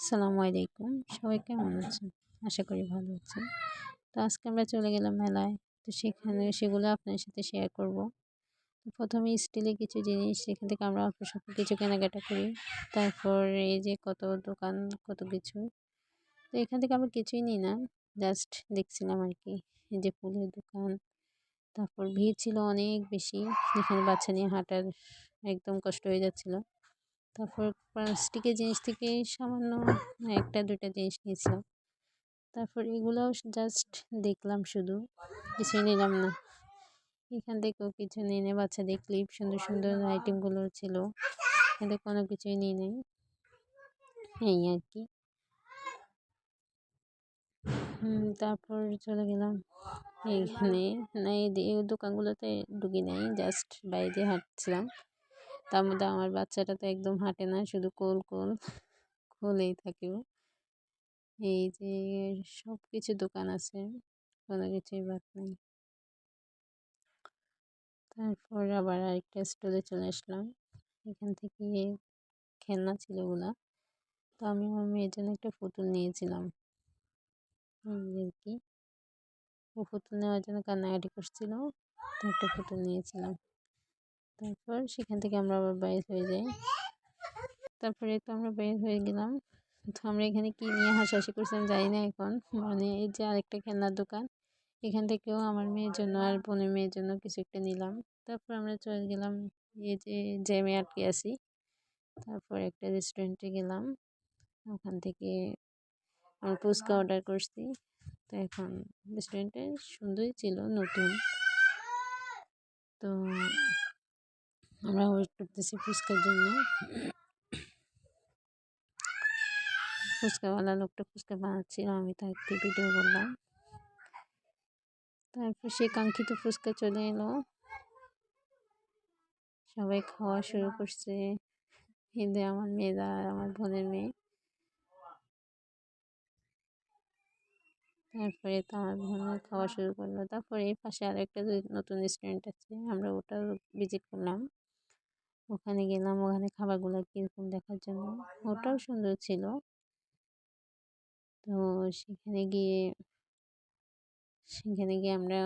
আসসালামু আলাইকুম। সবাই কেমন আছেন? আশা করি ভালো আছেন। তো আজকে আমরা চলে গেলাম মেলায়। তো সেগুলো আপনার সাথে শেয়ার করব। তো ১ম এ স্টিলের কিছু জিনিস সেখান থেকে আমরা অল্প স্বল্প কিছু কেনাকাটা করি। তারপর এই যে কত দোকান, কত কিছু। তো এখান থেকে আমরা কিছুই নিই না। জাস্ট দেখছিলাম আরকি। এই যে ফুলের দোকান, তারপর ভিড় ছিল অনেক বেশি। যেখানে বাচ্চা নিয়ে হাঁটার একদম কষ্ট হয়ে যাচ্ছিল। তারপর প্লাস্টিকের জিনিস থেকে সামান্য ১টা ২টা জিনিস নিয়েছিলাম। তারপর এগুলাও জাস্ট দেখলাম শুধু, কিছুই নিলাম না। এখান থেকেও কিছু নিই নাই, বাচ্চাদের ক্লিপ সুন্দর সুন্দর আইটেমগুলো ছিল। এখান থেকে কোনো কিছুই নিই নাই, এই আর কি। তারপর চলে গেলাম এইখানে। না এই দোকানগুলোতে ঢুকি নাই, জাস্ট বাইরে দিয়ে হাঁটছিলাম। তার মধ্যে আমার বাচ্চাটা তো একদম হাঁটে না, শুধু কোলেই থাকে ও। এই যে সব কিছু দোকান আছে, কোনো কিছুই বাদ নেই। তারপর আবার আরেকটা স্টলে চলে আসলাম। এখান থেকে খেলনা ছিল ওগুলা। তো আমি আমার মেয়ের জন্য একটা পুতুল নিয়েছিলাম, এই আর কি। ও পুতুল নেওয়ার জন্য কান্নাকাটি করছিল, তো একটা পুতুল নিয়েছিলাম। তারপর সেখান থেকে আমরা আবার বাইর হয়ে যাই। তারপরে তো আমরা বের হয়ে গেলাম। তো আমরা এখানে কি নিয়ে হাসাহাসি করছিলাম জানি না এখন। মানে এই যে আরেকটা খেলনার দোকান, এখান থেকেও আমার মেয়ের জন্য আর বোনের মেয়ের জন্য কিছু একটা নিলাম। তারপর আমরা চলে গেলাম এই যে জ্যামে আটকে আছি। তারপর একটা রেস্টুরেন্টে গেলাম, ওখান থেকে আমরা ফুচকা অর্ডার করছি। তো এখন রেস্টুরেন্টে সুন্দরই ছিল, নতুন। তো আমরা ওয়েট করতেছি ফুচকার জন্য। ফুচকাওয়ালা লোকটা ফুচকা বানাচ্ছিল, আমি তাকে ভিডিও করলাম। তারপর সেই কাঙ্ক্ষিত ফুচকা চলে এলো, সবাই খাওয়া শুরু করছে। এদের আমার মেয়েরা আর আমার বোনের মেয়ে। তারপরে তো আমার বোনের খাওয়া শুরু করলো। তারপরে এই পাশে আরেকটা নতুন রেস্টুরেন্ট আছে, আমরা ওটাও ভিজিট করলাম। ওখানে গেলাম, ওখানে খাবারগুলো কীরকম দেখার জন্য। ওটাও সুন্দর ছিল। তো সেখানে গিয়ে আমরা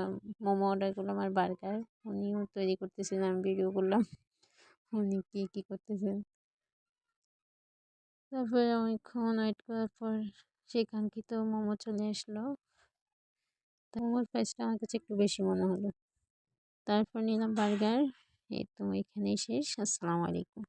মোমো অর্ডার করলাম আর বার্গার। উনিও তৈরি করতেছিলেন, আমি ভিডিও করলাম উনি কী করতেছেন। তারপরে অনেকক্ষণ ওয়েট করার পর সেই কাঙ্ক্ষিত মোমো চলে আসলো। তো মোমোর প্রাইসটা আমার কাছে একটু বেশি মনে হলো। তারপর নিলাম বার্গার। এই তো এখানেই শেষ। আসসালামু আলাইকুম।